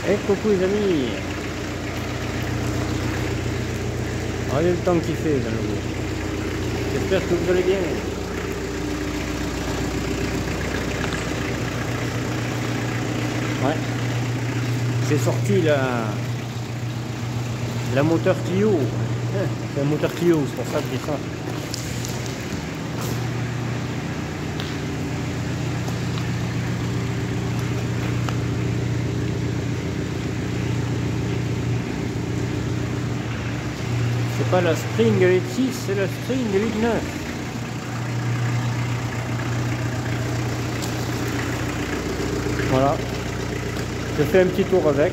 Et coucou les amis. Regardez le temps qu'il fait dans le bout. J'espère que vous allez bien. Ouais. J'ai sorti la moteur Clio. C'est un moteur Clio, c'est pour ça que j'ai ça. C'est pas la Spring Elite 6, c'est la Spring Elite 9. Voilà. Je fais un petit tour avec.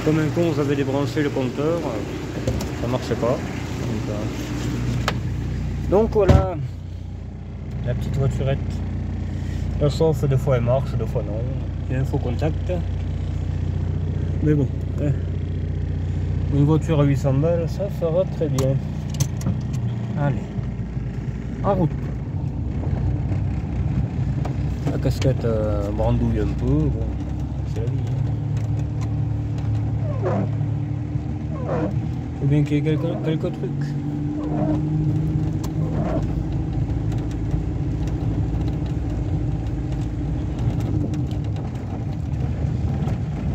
Comme un con, j'avais débranché le compteur. Ça marchait pas. Donc voilà. La petite voiturette. La chauffe, des fois elle marche, des fois non. Il y a un faux contact. Mais bon, une voiture à 800 balles, ça fera très bien. Allez, en route. La casquette brandouille un peu, bon, c'est la vie. Faut bien qu'il y ait quelques trucs.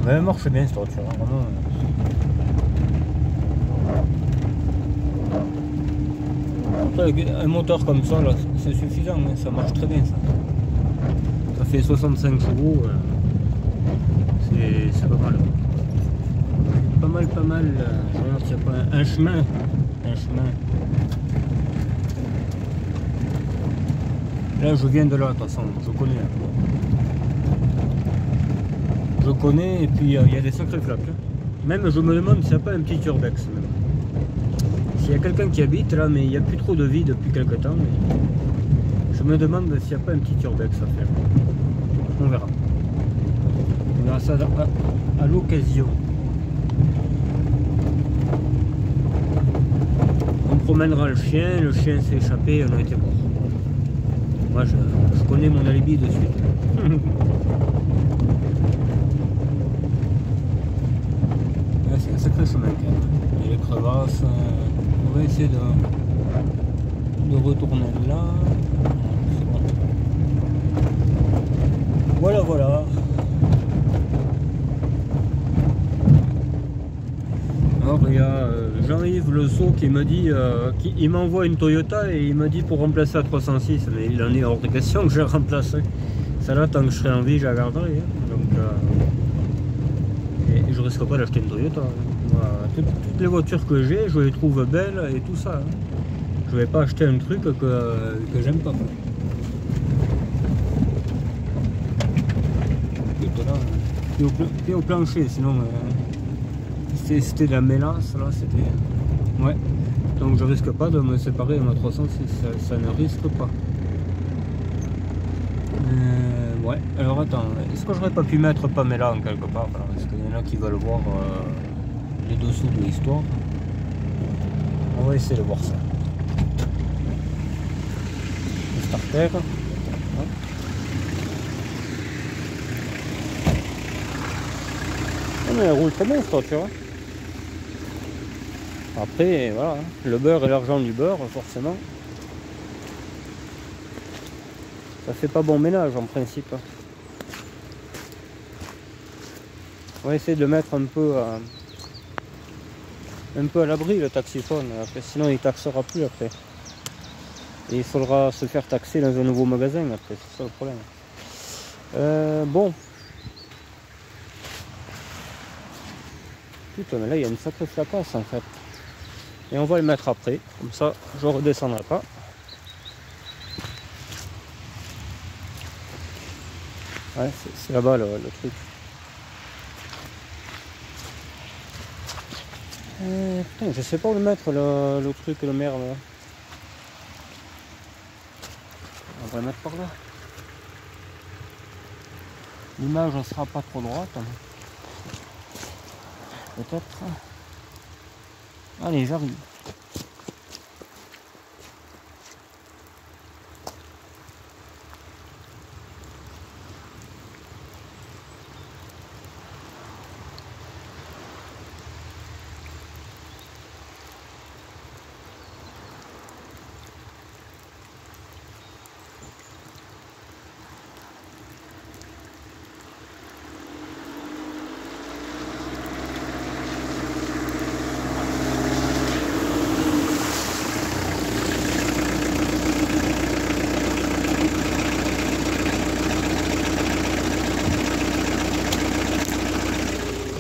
Mais elle marche bien cette voiture, hein, vraiment. Un moteur comme ça, là, c'est suffisant, hein, ça marche très bien ça. Ça fait 65 chevaux, c'est pas mal. Pas mal. Je regarde s'il n'y a pas un chemin. Là je viens de là, de toute façon, je connais. Je connais et puis il y a des sacrés flaques. Même je me demande s'il n'y a pas un petit urbex. S'il y a quelqu'un qui habite là, mais il n'y a plus trop de vie depuis quelques temps. Je me demande s'il n'y a pas un petit urbex à faire. On verra. On verra ça à l'occasion. On promènera le chien s'est échappé, on a été mort. Moi je connais mon alibi de suite. C'est un sacré chemin quand même. Il y a les crevasses. On va essayer de retourner là. Bon. Voilà. Alors il y a Jean-Yves Le Sceau qui me dit, il m'envoie une Toyota et il me dit pour remplacer la 306, mais il en est hors de question que je la remplace. Ça là, tant que je serai en vie, je la garderai. Hein. Donc, et je risque pas d'acheter une Toyota. Moi, toutes les voitures que j'ai, je les trouve belles et tout ça. Hein. Je vais pas acheter un truc que j'aime pas. Pied au plancher, sinon c'était de la mélasse là, c'était. Ouais. Donc je risque pas de me séparer de ma 306, ça ne risque pas. Ouais, alors attends, est-ce que j'aurais pas pu mettre Pamela en quelque part? Parce qu'il y en a qui veulent voir les dessous de l'histoire. On va essayer de voir ça. Le starter. Ouais. Oh, mais elle roule très bien cette voiture. Hein. Après, voilà, le beurre et l'argent du beurre, forcément. Ça fait pas bon ménage en principe. On va essayer de le mettre un peu à l'abri le taxiphone, après, sinon il taxera plus après. Et il faudra se faire taxer dans un nouveau magasin après, c'est ça le problème. Bon. Putain, mais là il y a une sacrée flacasse en fait. Et on va le mettre après, comme ça je redescendrai pas. Ouais, c'est là-bas le truc. Putain, je sais pas où le mettre le truc, le merde. Là. On va le mettre par là. L'image ne sera pas trop droite. Peut-être. Allez, j'arrive.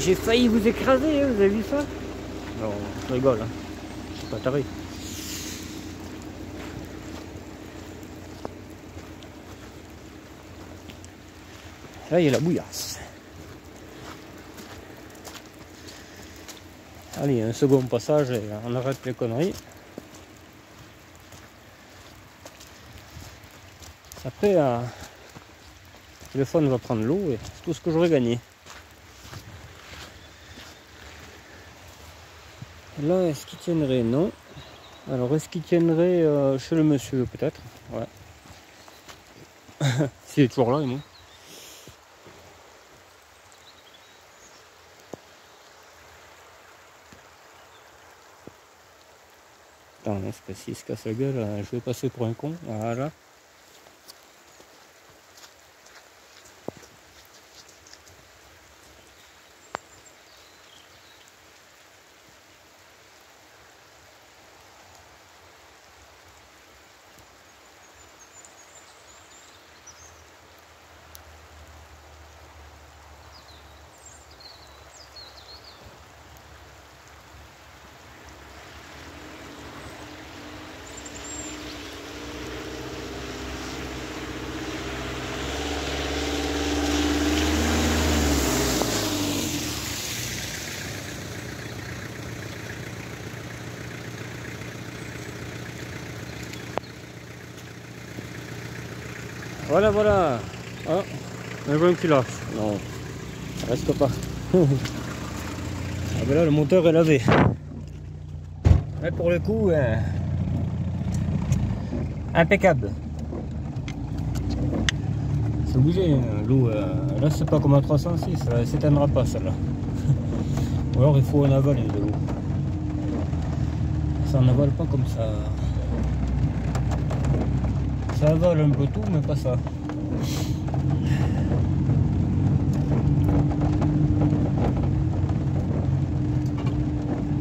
J'ai failli vous écraser, hein, vous avez vu ça? Non, je rigole, hein. Je suis pas taré. Là, il y a la bouillasse. Allez, un second passage et on arrête les conneries. Après, le téléphone va prendre l'eau et c'est tout ce que j'aurais gagné. Là, est-ce qu'il tiendrait? Non. Alors, est-ce qu'il tiendrait chez le monsieur, peut-être? Ouais. S'il est toujours là, moi. Attends, c'est parce qu'il se casse la gueule, je vais passer pour un con. Voilà. Voilà, voilà. Ah, un joint qui lâche. Non, ça reste pas. Ah ben là, le moteur est lavé. Mais pour le coup, impeccable. C'est obligé, l'eau. Là, c'est pas comme à 306, elle s'éteindra pas celle-là. Ou alors il faut en avaler de l'eau. Ça n'avale pas comme ça. Ça avale un peu tout, mais pas ça.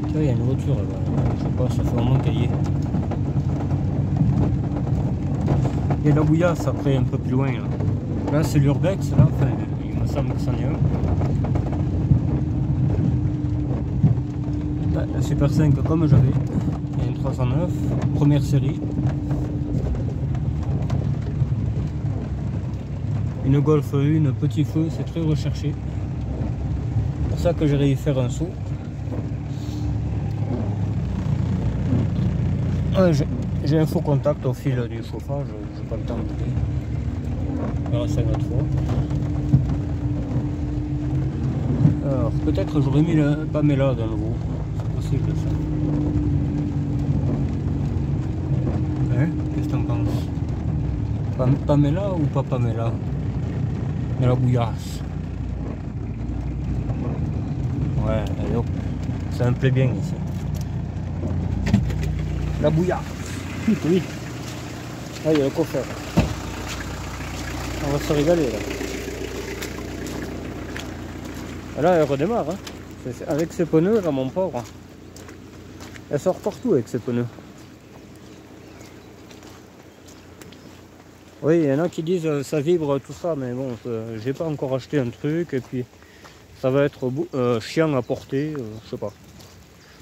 Tiens, il y a une voiture là-bas. Je sais pas, ça fait un moment qu'elle y est. Il y a la bouillasse après un peu plus loin. Là, c'est l'urbex, là. Enfin, il me semble que c'en est un. Là, la Super 5 comme j'avais. Il y a une 309, première série. Une Golf 1, petit feu, c'est très recherché. C'est pour ça que j'irai y faire un saut. Ouais, j'ai un faux contact au fil du chauffage, j'ai pas le temps de goûter. On verra ça une autre fois. Alors, peut-être j'aurais mis le Pamela dans le nouveau. C'est possible ça. Hein? Qu'est-ce que t'en penses? Pamela ou pas Pamela? De la bouillasse. Ouais, allez hop. Ça me plaît bien ici. La bouillasse. Oui. Ah, il y a le coffre. On va se régaler là. Et là, elle redémarre. Hein. Avec ses pneus, là, mon pauvre. Elle sort partout avec ses pneus. Oui, il y en a qui disent ça vibre tout ça, mais bon, j'ai pas encore acheté un truc et puis ça va être chiant à porter, je sais pas.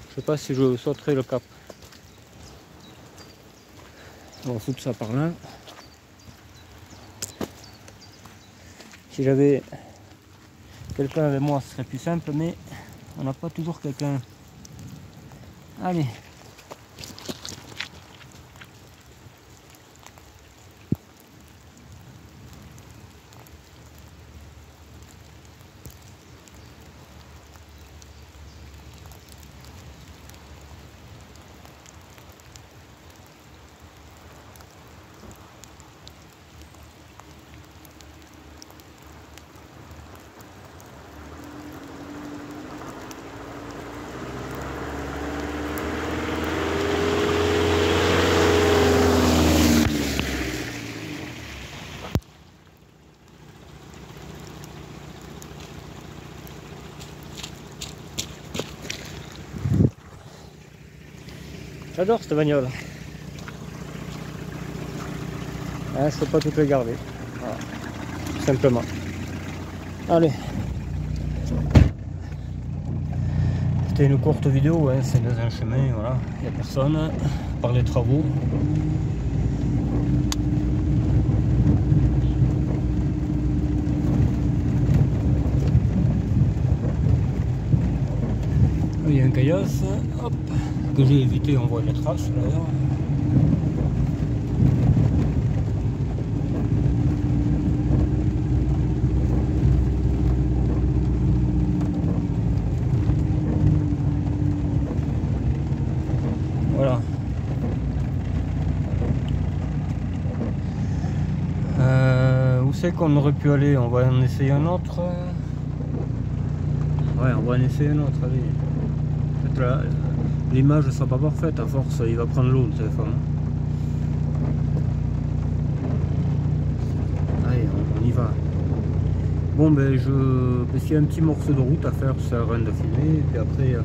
Je sais pas si je sauterai le cap. On va foutre ça par là. Si j'avais quelqu'un avec moi, ce serait plus simple, mais on n'a pas toujours quelqu'un. Allez. J'adore cette bagnole. Hein, je peux pas toutes les garder. Voilà. Tout simplement. Allez. C'était une courte vidéo, hein, c'est dans un chemin, voilà, il n'y a personne, par les travaux. Il y a un caillasse, hop, que j'ai évité, on voit les traces d'ailleurs. Voilà. Où c'est qu'on aurait pu aller? On va en essayer un autre. Ouais, on va en essayer un autre, allez. En fait, là, l'image ne sera pas parfaite, à force, il va prendre l'eau le téléphone. Allez, on y va. Bon, ben, parce qu'il y a un petit morceau de route à faire, ça sert à rien de filmer. Et puis après,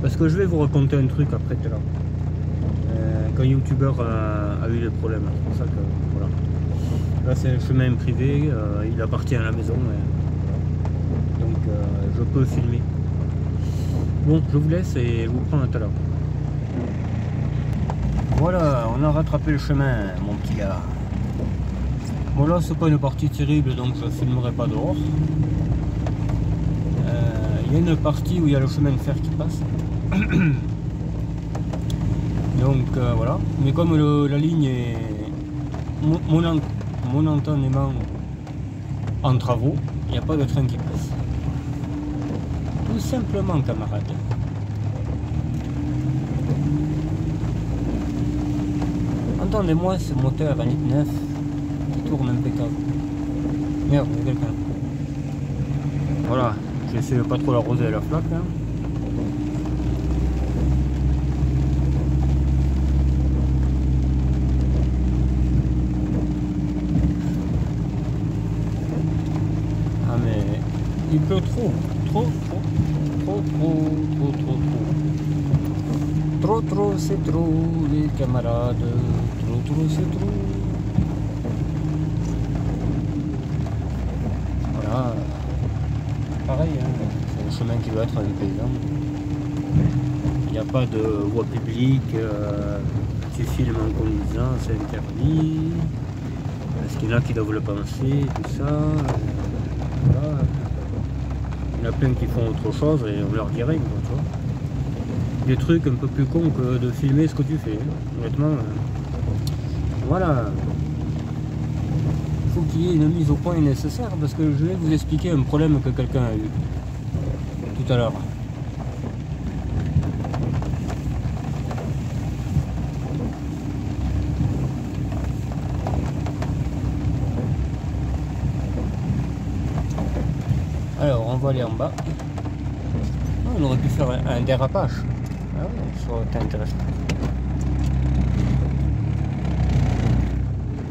parce que je vais vous raconter un truc après tout à l'heure. Qu'un youtubeur a eu des problèmes, c'est pour ça que, voilà. Là, c'est un chemin privé, il appartient à la maison. Voilà. Donc, je peux filmer. Bon, je vous laisse et je vous prends tout à l'heure. Voilà, on a rattrapé le chemin, mon petit gars. Bon, là, c'est pas une partie terrible, donc je ne filmerai pas dehors. Il y a une partie où il y a le chemin de fer qui passe. Donc, voilà. Mais comme la ligne est momentanément en travaux, il n'y a pas de train qui passe. Tout simplement, camarade. Entendez-moi ce moteur à 1,9 litre qui tourne impeccable. Merde, il y a quelqu'un. Voilà, j'essaie de pas trop l'arroser à la flaque. Hein. Ah mais il pleut trop. Trop, c'est trop, les camarades. Trop, c'est trop. Voilà. Pareil, hein, c'est un chemin qui doit être avec paysan. Il n'y a pas de voie publique. Tu filmes en conduisant, c'est interdit. Parce qu'il y en a qui doivent le penser, tout ça. Voilà. Il y en a plein qui font autre chose et on leur dit rien, tu vois. Des trucs un peu plus cons que de filmer ce que tu fais, hein. Honnêtement. Voilà. Il faut qu'il y ait une mise au point nécessaire parce que je vais vous expliquer un problème que quelqu'un a eu tout à l'heure. Alors, on va aller en bas. Oh, on aurait pu faire un dérapage. Ah ouais, ça aurait été intéressant.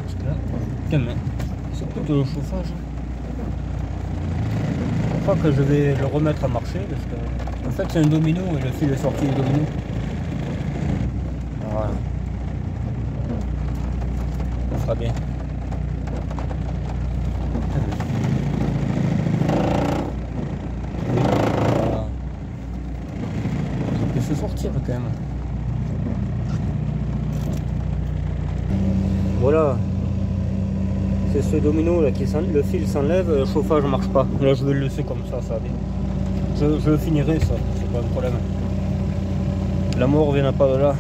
Parce que là, demain, c'est plutôt le chauffage. Je crois que je vais le remettre à marcher parce que, en fait, c'est un domino et le fil est sorti du domino. Voilà. Ça fera bien. Se sortir quand même. Voilà, c'est ce domino là qui le fil s'enlève, le chauffage ne marche pas. Là je vais le laisser comme ça, ça je finirai ça, c'est pas un problème. La mort viendra pas de là.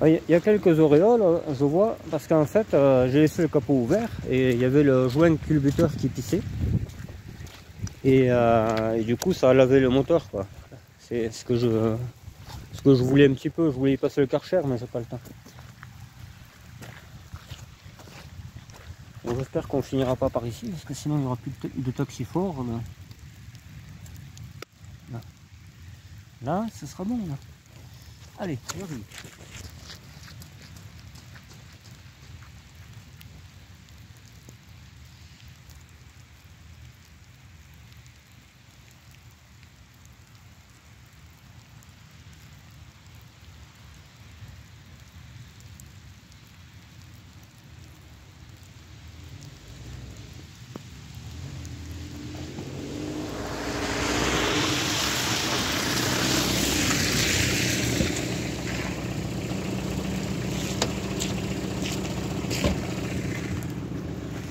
Il y a quelques auréoles, je vois, parce qu'en fait, j'ai laissé le capot ouvert et il y avait le joint culbuteur qui pissait. Et du coup, ça a lavé le moteur, quoi. C'est ce que je voulais un petit peu. Je voulais y passer le Karcher, mais j'ai pas le temps. Bon, j'espère qu'on finira pas par ici, parce que sinon il n'y aura plus de taxi fort. Là, ce sera bon. Là. Allez, vas-y.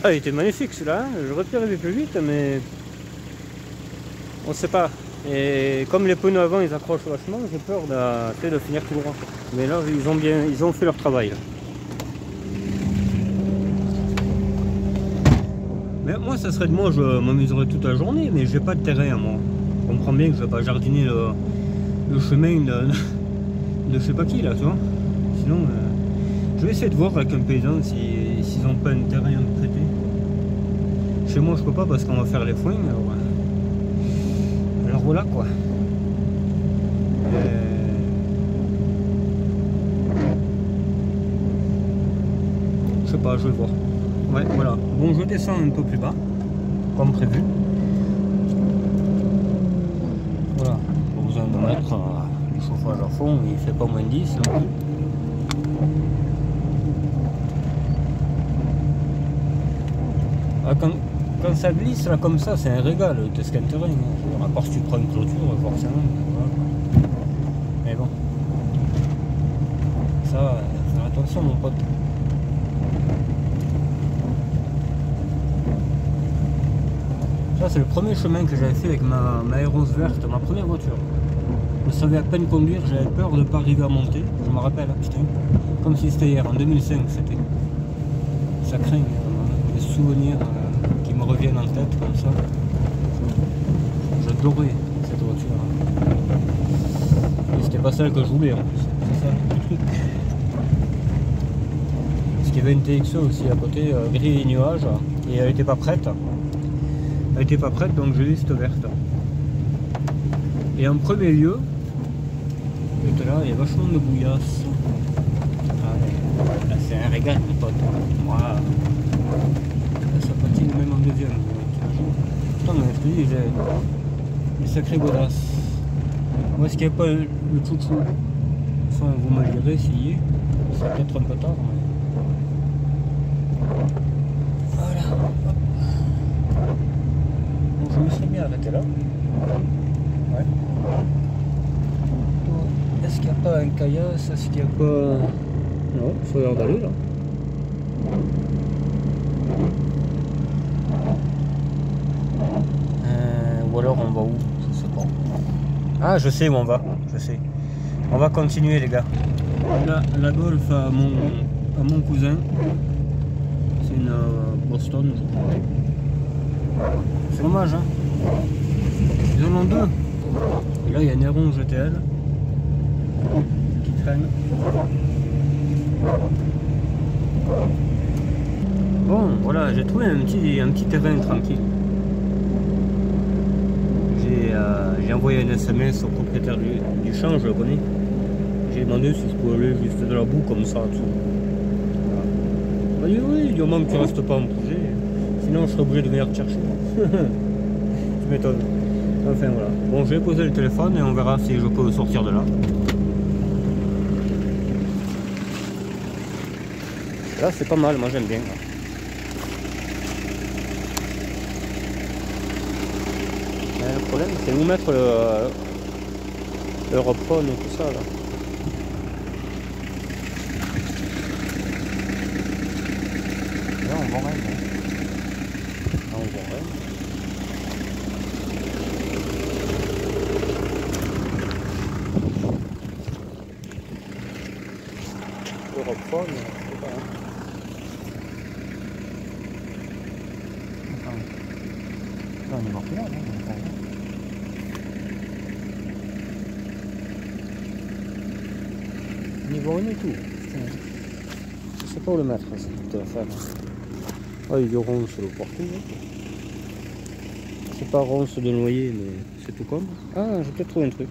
Ah, il était magnifique celui-là, hein. J'aurais pu arriver plus vite, mais on sait pas. Et comme les pneus avant ils accrochent vachement, j'ai peur de finir tout droit. Mais là ils ont fait leur travail là. Mais moi ça serait de moi, je m'amuserais toute la journée, mais j'ai pas de terrain moi. Je comprends bien que je vais pas jardiner le chemin de je sais pas qui là, tu vois. Sinon je vais essayer de voir avec un paysan s'ils ont pas un terrain à me prêter. Chez moi je peux pas parce qu'on va faire les foins, alors voilà quoi. Je sais pas, je vais voir. Ouais, voilà. Bon, je descends un peu plus bas, comme prévu. Voilà, pas besoin de mettre le chauffage à fond, il fait pas moins de 10 non plus. Ah, quand ça glisse là comme ça, c'est un régal, le terrain. À part si tu prends une clôture, forcément. Voilà. Mais bon. Ça, faire attention mon pote. Ça c'est le premier chemin que j'avais fait avec ma Aeros verte, ma première voiture. Je savais à peine conduire, j'avais peur de ne pas arriver à monter. Je me rappelle, putain, comme si c'était hier, en 2005 c'était. Ça craint, les souvenirs qui me reviennent en tête comme ça. J'adorais cette voiture. Et c'était pas celle que je voulais en plus, c'est ça le truc. Parce qu'il y avait une TXE aussi à côté, gris et nuage, et elle était pas prête. Elle était pas prête, donc j'ai eu cette verte. Et en premier lieu, là, il y a vachement de bouillasse. Ah, là, c'est un régal, mon pote. Moi, là, ça patine même en deuxième. Putain, mais je te dis, j'ai des sacrées godasses. Moi, est-ce qu'il n'y a pas le chouchou? Enfin, vous me le direz s'il y est. C'est peut-être un peu tard. Mais... voilà. Donc, je me serais bien arrêté là. Ouais. Est-ce qu'il n'y a pas un caillasse? Est-ce qu'il n'y a pas... non, il faut l'air d'aller là. Ou alors on va où? Je sais pas. Ah, je sais où on va. Je sais. On va continuer les gars. Là, la Golf à mon cousin. C'est une Boston, je crois. C'est dommage, hein. Ils en ont deux. Et là, il y a un Héron GTL qui traîne. Bon, voilà, j'ai trouvé un petit terrain tranquille. J'ai envoyé un SMS au propriétaire du champ, je le connais. J'ai demandé si je pouvais aller juste de la boue comme ça. Tout. Il m'a dit oui, du moment que tu restes pas en projet, sinon je serais obligé de venir te chercher. Tu m'étonnes. Enfin voilà. Bon, je vais poser le téléphone et on verra si je peux sortir de là. Là c'est pas mal, moi j'aime bien. Le problème c'est où mettre le Europhone et tout ça là. Là on voit rien. Là on voit rien. Europhone, je sais pas. Là on est marqué là, non? On n'y voit rien du tout. Je sais pas où le mettre, cette affaire. Ah, il y a du ronce le partout. C'est pas ronce de noyer, mais c'est tout comme. Ah, j'ai peut-être trouvé un truc.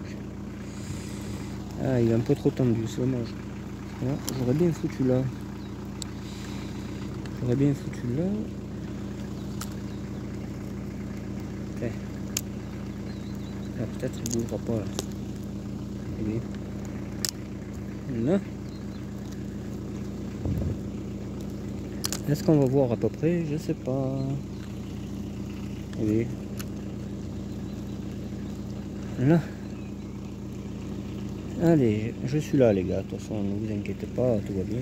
Ah, il est un peu trop tendu, c'est dommage. J'aurais bien foutu là. J'aurais bien foutu là. Okay. Ah, peut-être il ne bougera pas là. Allez. Là. Est-ce qu'on va voir à peu près? Je sais pas. Oui. Là. Allez, je suis là les gars, de toute façon ne vous inquiétez pas, tout va bien.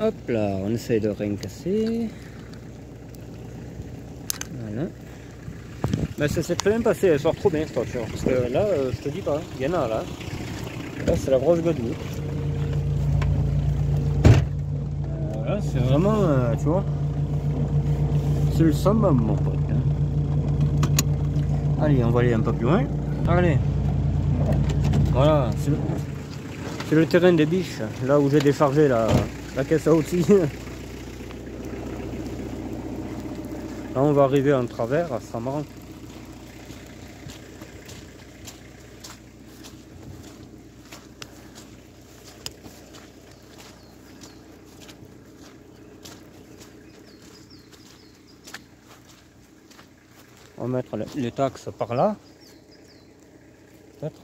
Hop là, on essaye de rien casser. Voilà. Mais ça s'est très bien passé, elle sort trop bien cette voiture. Parce que là, je te dis pas, il y en a là. Là, c'est la grosse godouille. Là, c'est vraiment, tu vois, c'est le summum, mon pote. Hein. Allez, on va aller un peu plus loin. Allez. Voilà, c'est le terrain des biches, là où j'ai déchargé la caisse à outils. Là, on va arriver en travers, ça sera marrant. On va mettre les taxes par là. Peut-être.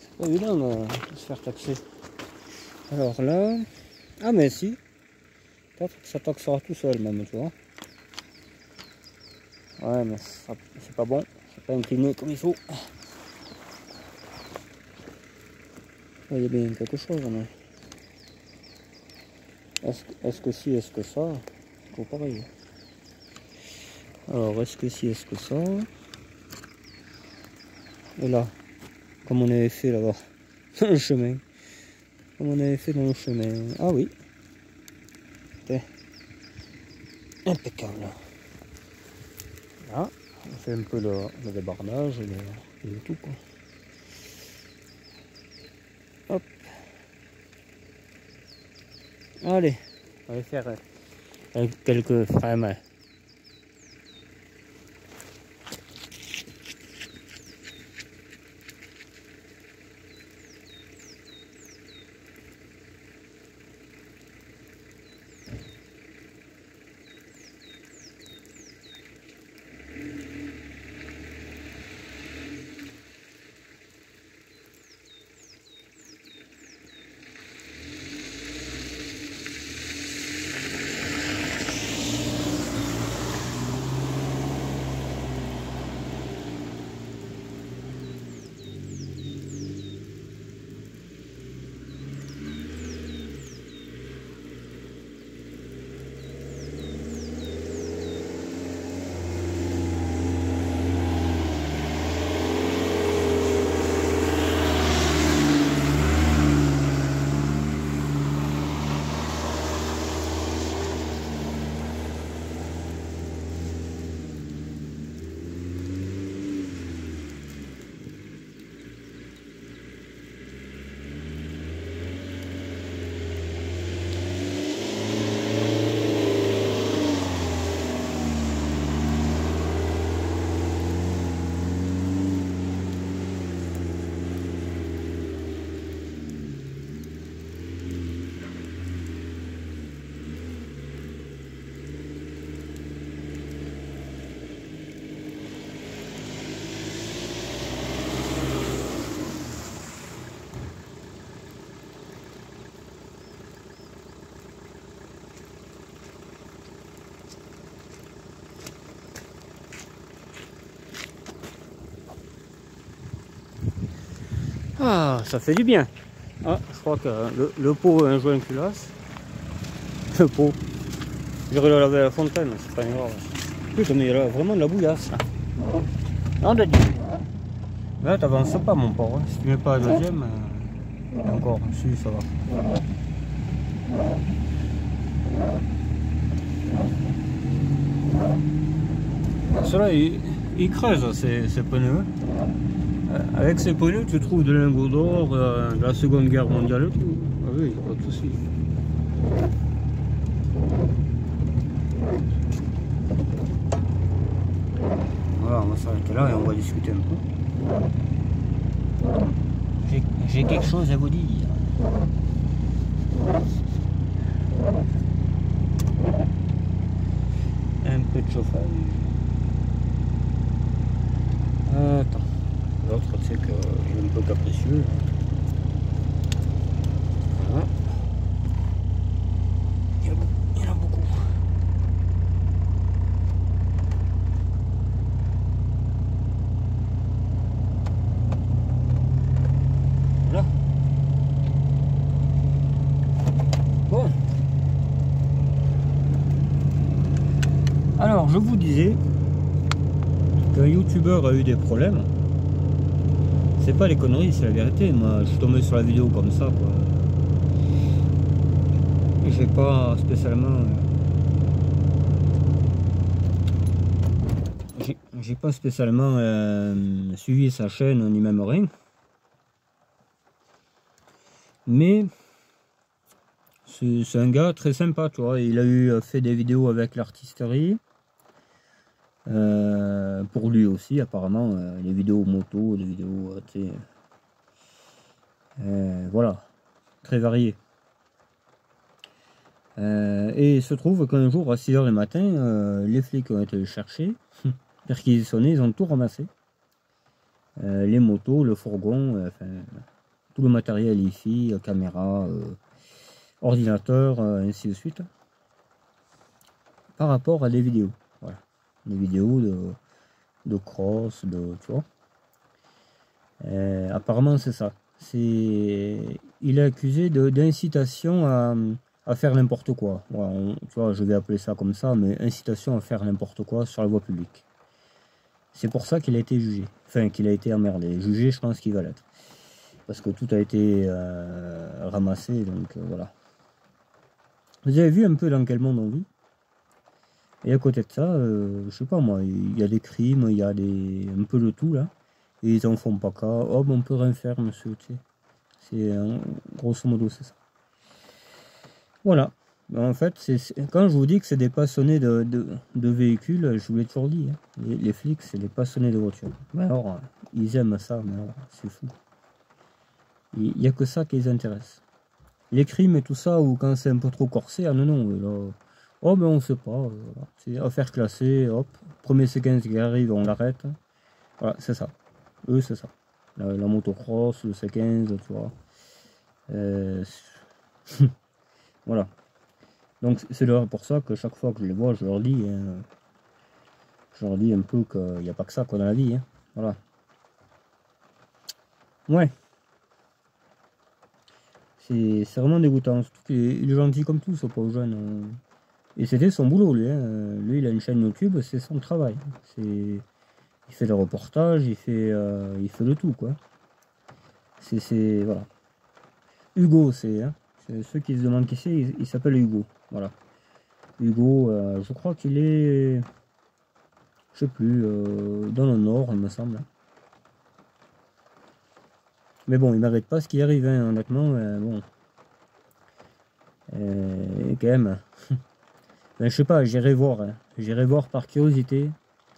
C'est pas évident de se faire taxer. Alors là. Ah mais si. Peut-être que ça taxera tout seul même, tu vois. Ouais mais c'est pas bon. C'est pas incliné comme il faut. Il y a bien quelque chose mais. Est-ce que si, est-ce que ça? C'est pas pareil. Alors, est-ce que si, est-ce que ça? Et là, comme on avait fait là-bas, dans le chemin. Comme on avait fait dans le chemin. Ah oui. Okay. Impeccable. Là, on fait un peu le débardage et le tout, quoi. Hop. Allez, on va faire quelques frames. Ah, ça fait du bien. Ah, je crois que le pot a un joint culasse. Le pot. J'irai le laver à la fontaine, c'est pas une erreur. Putain, mais il y a vraiment de la bouillasse là. Non, t'as dit. Là, t'avances pas, mon porc. Hein. Si tu mets pas la deuxième, encore, si, ça va. Cela, il creuse ces pneus. Avec ces pneus, tu trouves de lingots d'or de la Seconde Guerre mondiale et tout. Ah oui, pas de soucis. Voilà, on va s'arrêter là et on va discuter un peu. J'ai quelque chose à vous dire. Un peu de chauffage. Attends. L'autre, tu sais qu'il est un peu capricieux. Voilà. Il y en a beaucoup. je vous disais qu'un youtubeur a eu des problèmes. C'est pas les conneries, c'est la vérité. Moi, je suis tombé sur la vidéo comme ça, quoi. J'ai pas spécialement... J'ai pas spécialement suivi sa chaîne, ni même rien. Mais... c'est un gars très sympa, tu vois. Il a fait des vidéos avec l'artisterie. Pour lui aussi, apparemment, les vidéos moto, les vidéos, tu sais, voilà, très variées. Et il se trouve qu'un jour, à 6 h du matin, les flics ont été le chercher, perquisitionnés, ils ont tout ramassé. Les motos, le fourgon, enfin, tout le matériel ici, caméra, ordinateur, ainsi de suite, par rapport à des vidéos. Voilà. Des vidéos de cross, tu vois. Apparemment c'est ça. Il est accusé d'incitation à faire n'importe quoi. Voilà, tu vois, je vais appeler ça comme ça, mais incitation à faire n'importe quoi sur la voie publique. C'est pour ça qu'il a été jugé. Enfin, qu'il a été emmerdé. Jugé, je pense qu'il va l'être. Parce que tout a été ramassé, donc voilà. Vous avez vu un peu dans quel monde on vit? Et à côté de ça, je sais pas moi, il y a des crimes, il y a un peu de tout là. Et ils en font pas cas. Oh, ben on peut rien faire, monsieur, tu sais. C'est grosso modo, c'est ça. Voilà. Ben, en fait, quand je vous dis que c'est des passionnés de véhicules, je vous l'ai toujours dit. Hein. Les flics, c'est des passionnés de voitures. Mais alors, ils aiment ça, mais alors, c'est fou. Il n'y a que ça qui les intéresse. Les crimes et tout ça, ou quand c'est un peu trop corsé, ah non, non, là, oh, ben on sait pas. Voilà. C'est affaire classée, hop. Premier C15 qui arrive, on l'arrête. Voilà, c'est ça. Eux, c'est ça. La motocross, le C15, tu vois. Voilà. Donc, c'est pour ça que chaque fois que je les vois, je leur dis un peu qu'il n'y a pas que ça, quoi, dans la vie. Hein. Voilà. Ouais. C'est vraiment dégoûtant. Surtout qu'il est gentil comme tout, ce pauvre jeune. Et c'était son boulot, lui. Hein. Lui, il a une chaîne YouTube, c'est son travail. Il fait des reportages, il fait le tout, quoi. Voilà. Hugo, c'est ceux qui se demandent qui c'est, il s'appelle Hugo. Voilà. Hugo, je crois qu'il est, je sais plus, dans le nord, il me semble. Mais bon, il mérite pas ce qui arrive, hein, honnêtement. Bon. Quand même. Ben, je sais pas, j'irai voir. Hein. J'irai voir par curiosité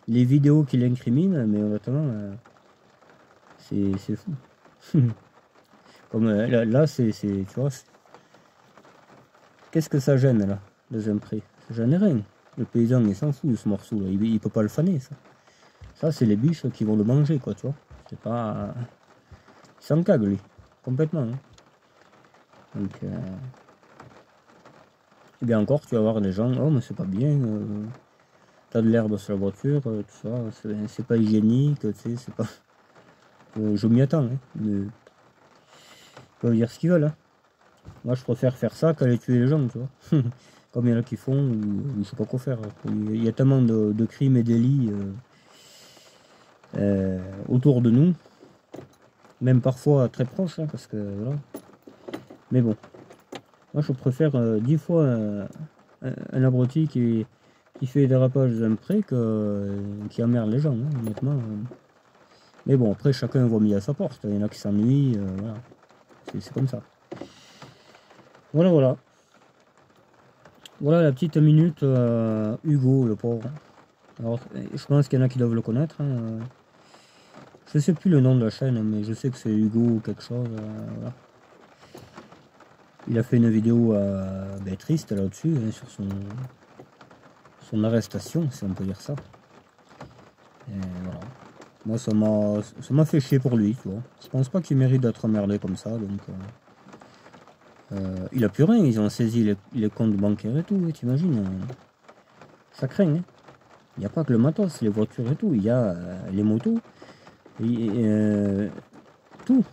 les vidéos qu'il incrimine, mais honnêtement, c'est fou. Comme là c'est, tu vois, qu'est-ce que ça gêne là, deuxième prix? Ça gêne rien. Le paysan il s'en fout de ce morceau là, il peut pas le faner ça. Ça c'est les biches qui vont le manger quoi, tu vois. C'est pas... il s'en cague lui, complètement. Hein. Donc... et bien encore tu vas voir des gens, oh mais c'est pas bien, t'as de l'herbe sur la voiture, tout ça, c'est pas hygiénique, tu sais, c'est pas... je m'y attends, hein, mais... ils peuvent dire ce qu'ils veulent. Hein. Moi, je préfère faire ça qu'aller tuer les gens, tu vois. Comme il y en a qui font, ou je sais pas quoi faire. Il y a tellement de crimes et délits autour de nous, même parfois très proches, hein, parce que voilà. Mais bon, moi, je préfère 10 fois un abruti qui fait des dérapages d'un près qui emmerde les gens, hein, honnêtement. Mais bon, après, chacun voit mis à sa porte. Il y en a qui s'ennuient, voilà. C'est comme ça. Voilà, voilà. Voilà la petite minute Hugo, le pauvre. Alors, je pense qu'il y en a qui doivent le connaître. Hein. Je sais plus le nom de la chaîne, mais je sais que c'est Hugo quelque chose. Voilà. Il a fait une vidéo ben, triste là-dessus, hein, sur son arrestation, si on peut dire ça. Et voilà. Moi, ça m'a fait chier pour lui, tu vois. Je pense pas qu'il mérite d'être emmerdé comme ça, donc... il a plus rien, ils ont saisi les comptes bancaires et tout, t'imagines. Ça craint, hein. Il n'y a pas que le matos, les voitures et tout, il y a les motos, tout,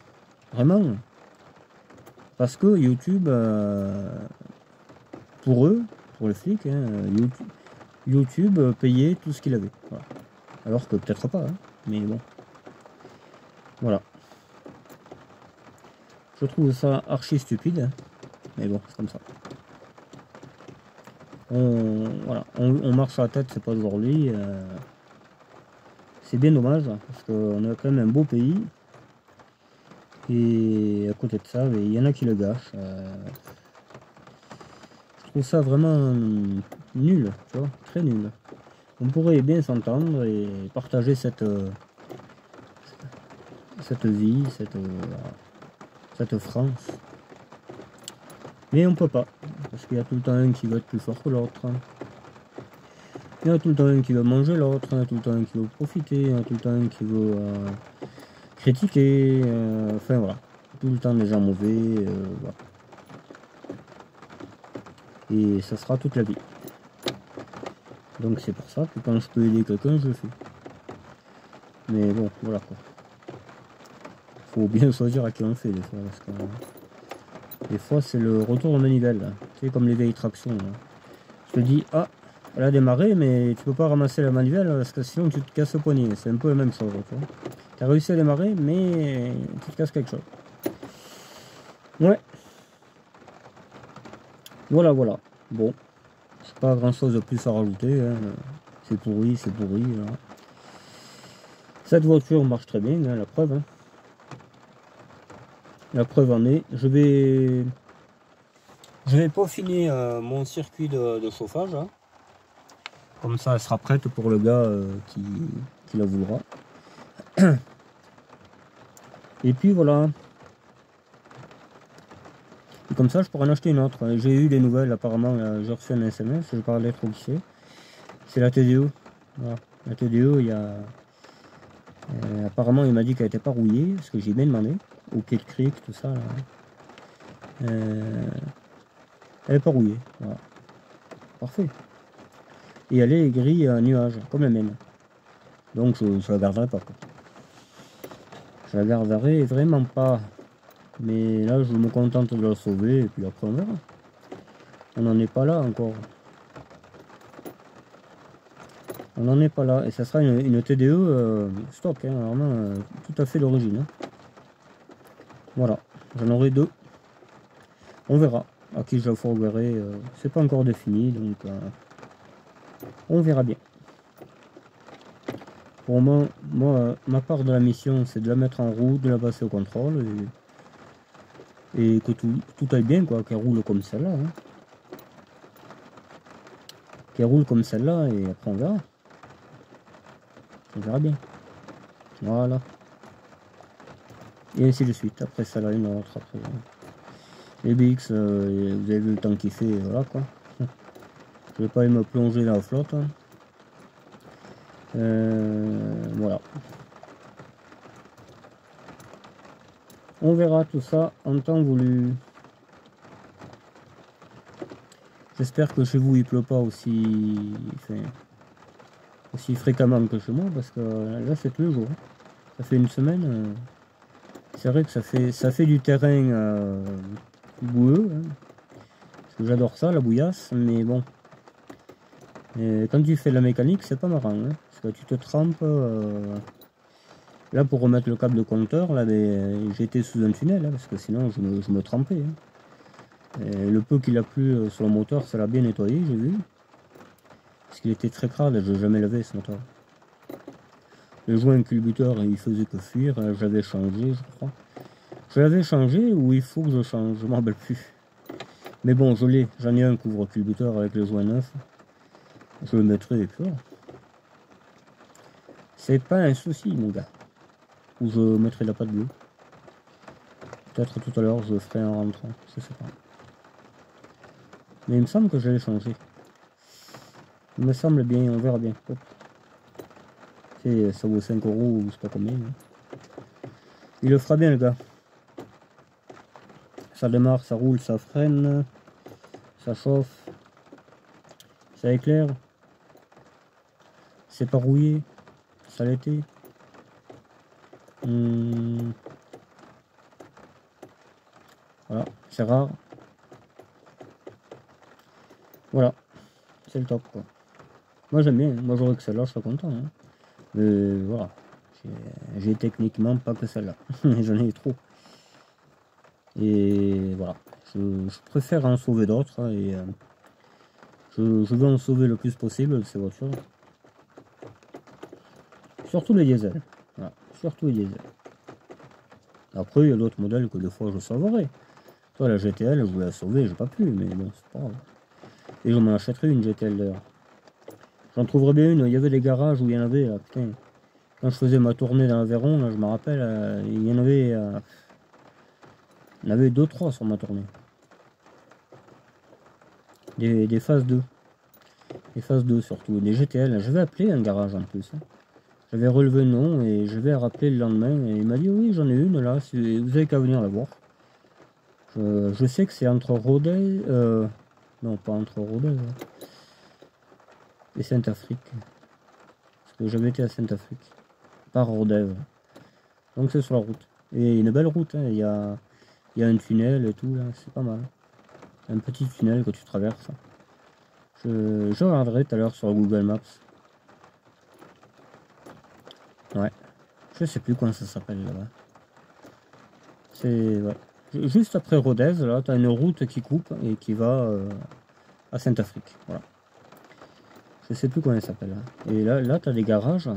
vraiment. Parce que YouTube, pour eux, pour les flics, hein, YouTube, YouTube payait tout ce qu'il avait. Voilà. Alors que peut-être pas, hein, mais bon. Voilà. Je trouve ça archi stupide, hein, mais bon, c'est comme ça. Voilà, on marche à la tête, c'est pas aujourd'hui. C'est bien dommage, parce qu'on a quand même un beau pays. Et à côté de ça, il y en a qui le gâchent. Je trouve ça vraiment nul, tu vois, très nul. On pourrait bien s'entendre et partager cette vie, cette France. Mais on peut pas, parce qu'il y a tout le temps un qui veut être plus fort que l'autre. Il y a tout le temps un qui veut manger l'autre, il y a tout le temps un qui veut profiter, il y a tout le temps un qui veut critiquer, enfin voilà. Tout le temps des gens mauvais, voilà. Et ça sera toute la vie. Donc c'est pour ça que quand je peux aider quelqu'un, je le fais. Mais bon, voilà quoi. Faut bien choisir à qui on le fait des fois, parce que des fois c'est le retour de manivelle, là. Tu sais, comme les vieilles tractions, là. Je te dis, ah, elle a démarré, mais tu peux pas ramasser la manivelle parce que sinon tu te casses le poignet. C'est un peu la même chose, tu vois. Tu as réussi à démarrer, mais tu te casses quelque chose. Ouais. Voilà, voilà. Bon, c'est pas grand chose de plus à rajouter, hein. C'est pourri, c'est pourri. Là. Cette voiture marche très bien, hein, la preuve. Hein. La preuve en est, je vais peaufiner mon circuit de chauffage. Hein. Comme ça, elle sera prête pour le gars qui la voudra. Et puis voilà. Et comme ça, je pourrais en acheter une autre. J'ai eu des nouvelles, apparemment, j'ai reçu un SMS, je parlais trop lycée. C'est la TDO. Voilà. La TDO, il y a... apparemment, il m'a dit qu'elle n'était pas rouillée, parce que j'ai bien demandé. Au pied de crique, tout ça. Là. Elle n'est pas rouillée. Voilà. Parfait. Et elle est gris nuage, comme la mienne. Donc, je la garderai pas. Quoi. Je la garderai vraiment pas. Mais là, je me contente de la sauver, et puis après, on verra. On n'en est pas là encore. On n'en est pas là. Et ça sera une TDE stock, hein, vraiment tout à fait d'origine. Hein. Voilà. J'en aurai deux. On verra à qui je la fourguerai. C'est pas encore défini, donc on verra bien. Pour moi, ma part de la mission, c'est de la mettre en route, de la passer au contrôle et que tout aille bien, quoi, qu'elle roule comme celle-là. Hein. Qu'elle roule comme celle-là et après on verra. On verra bien. Voilà. Et ainsi de suite. Après ça, là, une autre. Après, les BX, vous avez vu le temps qu'il fait, voilà quoi. Je vais pas aller me plonger dans la flotte. Hein. Voilà. On verra tout ça en temps voulu. J'espère que chez vous il pleut pas aussi fréquemment que chez moi, parce que là c'est tous les jours. Ça fait une semaine. C'est vrai que ça fait du terrain boueux. Hein, parce que j'adore ça, la bouillasse, mais bon. Et quand tu fais de la mécanique, c'est pas marrant. Hein, parce que tu te trempes. Là, pour remettre le câble de compteur, là, j'étais sous un tunnel, hein, parce que sinon je me trempais. Hein. Et le peu qu'il a plu sur le moteur, ça l'a bien nettoyé, j'ai vu. Parce qu'il était très crade, je n'ai jamais lavé ce moteur. Le joint culbuteur, il faisait que fuir, j'avais changé, je crois. Je l'avais changé ou il faut que je change, je m'en rappelle plus. Mais bon, j'en ai un couvre-culbuteur avec le joint neuf. Je le mettrai et puis voilà. C'est pas un souci, mon gars. Ou je mettrai la pâte bleue. Peut-être tout à l'heure, je le ferai en rentrant, je sais pas. Mais il me semble que je l'ai changé. Il me semble bien, on verra bien. Hop. Ça vaut 5 € ou je sais pas combien. Hein. Il le fera bien, le gars. Ça démarre, ça roule, ça freine, ça chauffe, ça éclaire. C'est pas rouillé, ça l'était. Voilà, c'est rare. Voilà, c'est le top quoi. Moi j'aime bien, moi j'aurais que celle-là, je serais content. Hein. Mais voilà, j'ai techniquement pas que celle-là, j'en ai trop. Et voilà, je préfère en sauver d'autres hein, et je veux en sauver le plus possible de ces voitures. Surtout les diesels, voilà, surtout les diesels. Après il y a d'autres modèles que des fois je sauverai. Toi la GTL, je voulais la sauver, j'ai pas pu, mais bon, c'est pas grave. Et je m'en achèterai une GTL d'ailleurs. J'en trouverais bien une, il y avait des garages où il y en avait, là, putain. Quand je faisais ma tournée dans l'Aveyron, là, je me rappelle, il y en avait 2-3 sur ma tournée. Des phases 2. Des phases 2 surtout. Des GTL. Je vais appeler un garage en plus. Hein. J'avais relevé le nom et je vais rappeler le lendemain. Et il m'a dit oui, j'en ai une là, vous avez qu'à venir la voir. Je sais que c'est entre Rodez. Non, pas entre Rodez. Et Saint-Afrique. Parce que j'avais été à Saint-Afrique. Par Rodez. Donc c'est sur la route. Et une belle route. Hein. Il y a un tunnel et tout là. C'est pas mal. Un petit tunnel que tu traverses. Je regarderai tout à l'heure sur Google Maps. Ouais. Je sais plus comment ça s'appelle là-bas. C'est... Ouais. Juste après Rodez, là, tu as une route qui coupe et qui va à Saint-Afrique. Voilà. Je sais plus comment elle s'appelle. Là. Et là tu as des garages.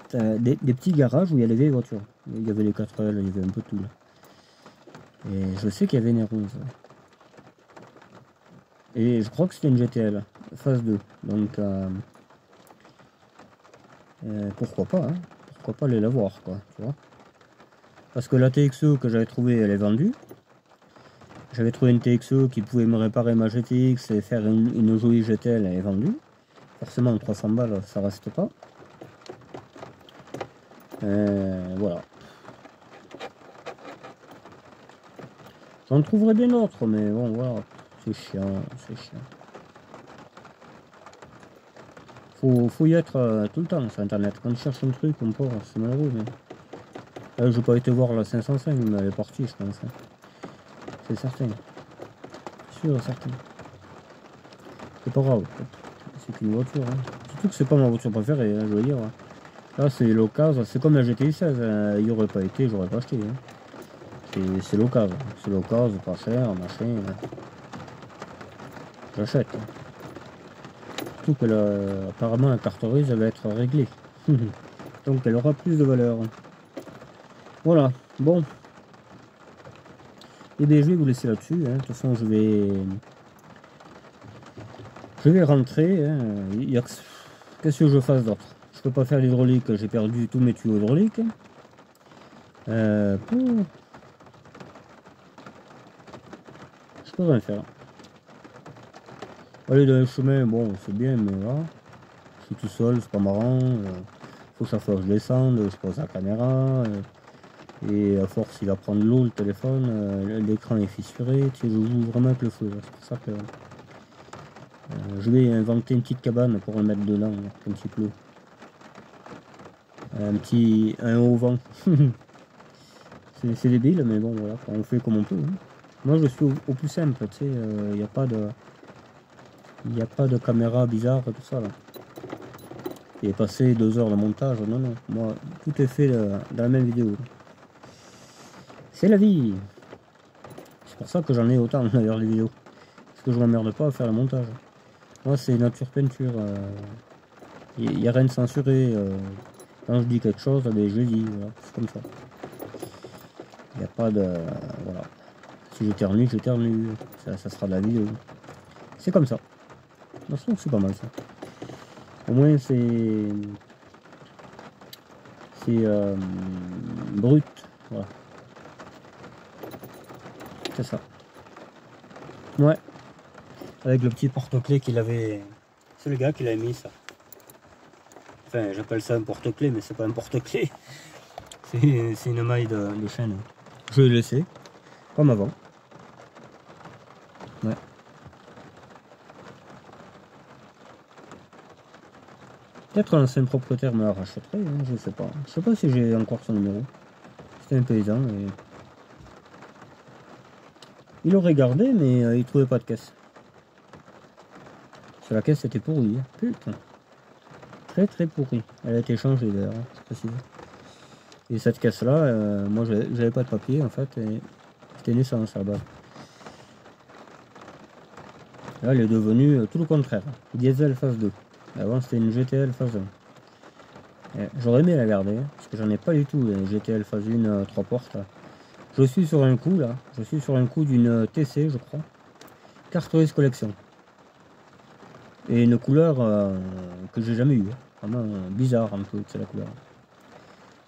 T'as des petits garages où il y a les vieilles voitures. Il y avait les 4L, il y avait un peu tout là. Et je sais qu'il y avait une R11. Et je crois que c'était une GTL, phase 2. Donc pourquoi pas, hein. Pourquoi pas aller la voir, quoi, tu vois. Parce que la TXE que j'avais trouvée, elle est vendue. J'avais trouvé une TXE qui pouvait me réparer ma GTX et faire une jolie GTL, elle est vendue. Forcément, 300 balles, ça reste pas. Voilà. J'en trouverai bien d'autres, mais bon, voilà. C'est chiant, c'est chiant. Faut y être tout le temps sur internet. Quand tu cherches un truc, on peut, c'est malheureux, mais... Là, j'ai pas été voir la 505, mais elle est partie, je pense. Hein. C'est certain. Sûr et certain. C'est pas grave. C'est qu'une voiture. Hein. Surtout que c'est pas ma voiture préférée, hein, je veux dire. Hein. Là, c'est l'occasion. C'est comme la GTI 16. Il n'y aurait pas été, j'aurais pas acheté. Hein. C'est l'occasion. C'est l'occasion, pas cher, machin. Hein. J'achète. Hein. Surtout que apparemment la carte grise elle va être réglée. Donc elle aura plus de valeur. Voilà, bon. Et bien je vais vous laisser là-dessus. Hein. De toute façon je vais rentrer. Hein. Qu'est-ce que je fasse d'autre? Je peux pas faire l'hydraulique, j'ai perdu tous mes tuyaux hydrauliques. Je peux rien faire. Aller dans le chemin, bon, c'est bien, mais voilà. Je suis tout seul, c'est pas marrant. Faut chaque fois que je descende, je pose la caméra. Et à force, il va prendre l'eau, le téléphone. L'écran est fissuré. Tu sais, je joue vraiment avec le feu. C'est pour ça que je vais inventer une petite cabane pour en mettre dedans, un petit plot. Un haut vent. C'est débile, mais bon, voilà, on fait comme on peut. Hein. Moi, je suis au plus simple, tu sais, il n'y a pas de caméra bizarre, tout ça, là. Et passer 2 heures de montage, non, non. Moi, tout est fait dans la même vidéo. C'est la vie. C'est pour ça que j'en ai autant, d'ailleurs, les vidéos. Parce que je m'emmerde pas à faire le montage. Moi, c'est nature peinture. Il n'y a rien de censuré. Quand je dis quelque chose, ben, je le dis. Voilà, c'est comme ça. Il n'y a pas de... Voilà. Si j'éternue, j'éternue. Ça sera de la vidéo. C'est comme ça. Je trouve que c'est pas mal ça. Au moins c'est brut. Voilà. C'est ça. Ouais. Avec le petit porte-clés qu'il avait. C'est le gars qui l'a mis ça. Enfin, j'appelle ça un porte-clés, mais c'est pas un porte-clés. C'est une maille de chaîne. Je l'ai laissé. Comme avant. Ouais. Peut-être l'ancien propriétaire me la rachèterait, hein, je sais pas. Je sais pas si j'ai encore son numéro. C'était un paysan et... Il aurait gardé, mais il trouvait pas de caisse. Sur la caisse c'était pourri, hein. Putain. Très pourri. Elle a été changée d'ailleurs, hein, c'est précisé. Et cette caisse là, moi j'avais pas de papier en fait, et c'était une essence à la base. Là elle est devenue tout le contraire. Diesel phase 2. Avant c'était une GTL phase 1. J'aurais aimé la garder, hein, parce que j'en ai pas du tout, une GTL phase 1 3 portes. Je suis sur un coup là, je suis sur un coup d'une TC je crois. Carterise collection. Et une couleur que j'ai jamais eue. Vraiment bizarre un peu, c'est la couleur.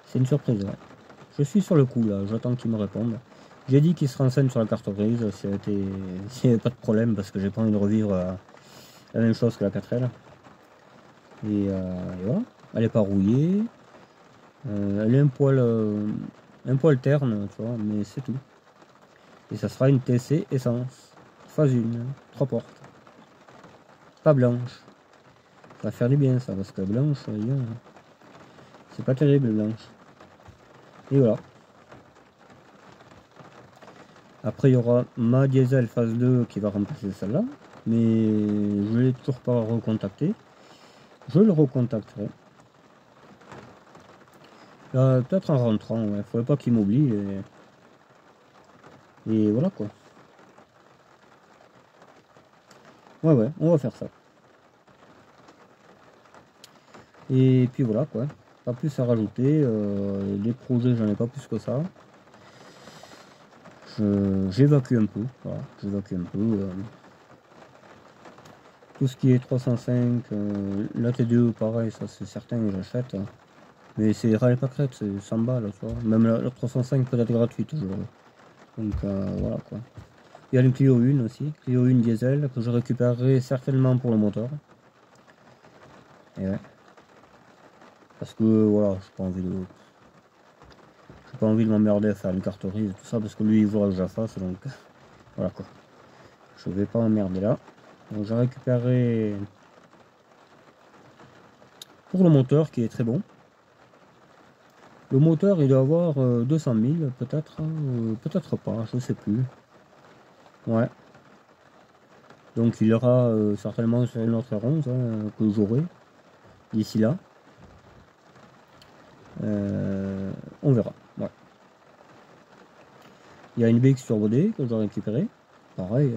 C'est une surprise, ouais. Je suis sur le coup là, j'attends qu'ils me répondent. J'ai dit qu'ils se renseignent sur la carte grise, s'il n'y avait pas de problème, parce que j'ai pas envie de revivre la même chose que la 4L. Et voilà, elle est pas rouillée. Elle est un poil terne, tu vois, mais c'est tout. Et ça sera une TC essence, phase 1, 3 portes. Pas blanche. Ça va faire du bien ça, parce que blanche, c'est pas terrible blanche. Et voilà. Après il y aura ma diesel phase 2 qui va remplacer celle-là. Mais je ne l'ai toujours pas recontacté. Je le recontacterai. Peut-être en rentrant, ouais. Faudrait pas qu'il m'oublie. Et voilà quoi. Ouais, on va faire ça. Et puis voilà quoi. Pas plus à rajouter. Les projets, j'en ai pas plus que ça. J'évacue un peu. Voilà, j'évacue un peu. Tout ce qui est 305, la T2, pareil, ça c'est certain que j'achète. Mais c'est râle pas crête, c'est 100 balles, tu vois. Même la 305 peut être gratuite aujourd'hui. Donc voilà quoi. Il y a une Clio 1 aussi, Clio 1 diesel, que je récupérerai certainement pour le moteur. Et ouais. Parce que voilà, j'ai pas envie de m'emmerder à faire une carterise et tout ça, parce que lui il voudra que je la fasse, donc voilà quoi. Je vais pas m'emmerder là. Donc je récupérerai pour le moteur qui est très bon. Le moteur il doit avoir 200 000 peut-être, peut-être pas, je sais plus. Ouais. Donc il y aura certainement sur une autre R11 que j'aurai d'ici là. On verra. Ouais. Il y a une BX Turbo D que je dois récupérer. Pareil.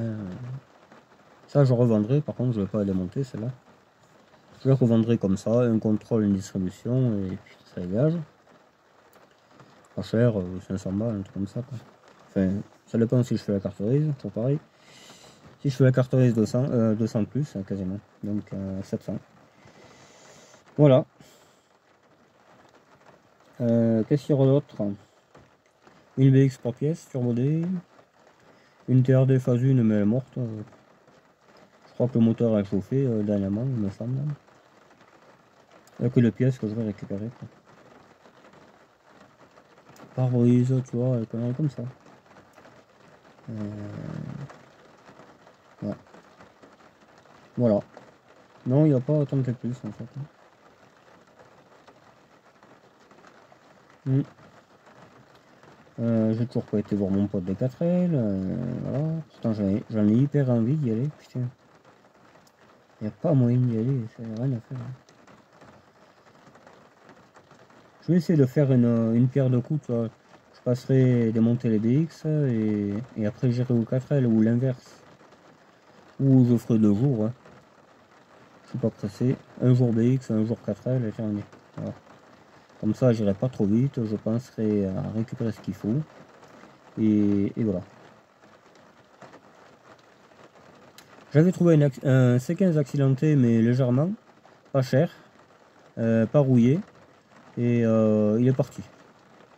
Ça je revendrai, par contre je ne vais pas la démonter celle-là. Je la revendrai comme ça, un contrôle, une distribution et puis ça dégage. Pas cher, 500 balles, un truc comme ça quoi. Enfin, ça dépend si je fais la carterise, toujours pareil. Si je fais la carterise 200 plus quasiment, donc 700. Voilà. Qu'est-ce qu'il y aura d'autre? Une BX par pièce, Turbo D. Une TRD phase 1 mais elle est morte. Je crois que le moteur a chauffé dernièrement, il me semble. Il n'y a que les pièces que je vais récupérer. Pare-brise, tu vois, des conneries comme ça. Ouais. Voilà. Non, il n'y a pas tant de plus en fait. J'ai toujours pas été voir mon pote des 4L. Voilà. Pourtant j'en ai hyper envie d'y aller. Putain. Il n'y a pas moyen d'y aller, c'est rien à faire. Je vais essayer de faire une pierre de coups, tu vois. Je passerai démonter les BX et après j'irai au 4L ou l'inverse. Ou je ferai 2 jours. Hein. Je suis pas pressé. Un jour BX, un jour 4L et terminé. Voilà. Comme ça j'irai pas trop vite, je penserai à récupérer ce qu'il faut. Et voilà. J'avais trouvé un C15 accidenté mais légèrement, pas cher, pas rouillé, et il est parti.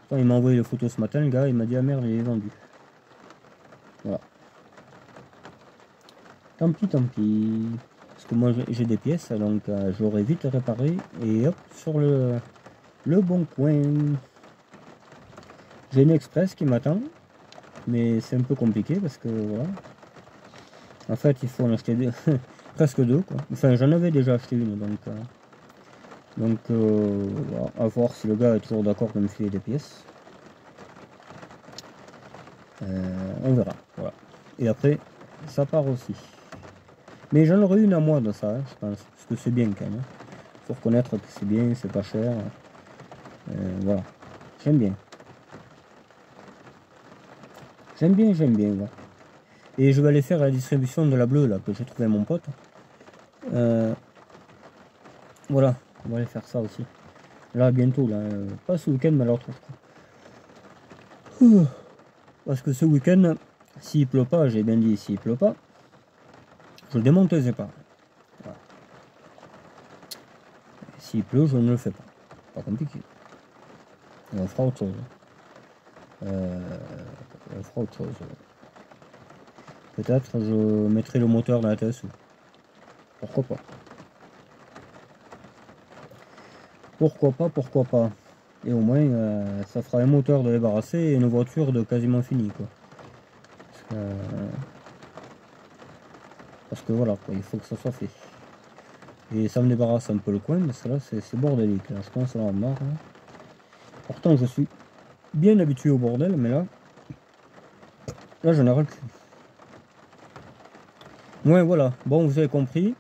Quand il m'a envoyé les photos ce matin, le gars, il m'a dit ah merde, il est vendu. Voilà. Tant pis, parce que moi j'ai des pièces, donc j'aurais vite réparé et hop sur le bon coin. J'ai une express qui m'attend, mais c'est un peu compliqué parce que voilà. En fait, il faut en acheter presque deux, quoi. Enfin, j'en avais déjà acheté une, donc voilà, à voir si le gars est toujours d'accord de me filer des pièces. On verra, voilà. Et après, ça part aussi. Mais j'en aurais une à moi de ça, hein, je pense. Parce que c'est bien quand même. Faut reconnaître que c'est bien, c'est pas cher. Voilà. J'aime bien. J'aime bien. Voilà. Et je vais aller faire la distribution de la bleue là que j'ai trouvé à mon pote. Voilà, on va aller faire ça aussi. Là bientôt, là, pas ce week-end mais l'autre. Parce que ce week-end, s'il pleut pas, j'ai bien dit s'il pleut pas, je démonte les épargnes. Voilà. S'il pleut, je ne le fais pas. Pas compliqué. Et on fera autre chose. On fera autre chose. Peut-être je mettrai le moteur dans la TSU. Pourquoi pas. Pourquoi pas. Et au moins, ça fera un moteur de débarrasser et une voiture de quasiment finie, quoi. Parce que voilà, quoi, il faut que ça soit fait. Et ça me débarrasse un peu le coin, parce que là, c'est bordélique. Là, je pense à en marre. Là. Pourtant, je suis bien habitué au bordel, mais là, je n'ai rien plus. Ouais, voilà. Bon, vous avez compris.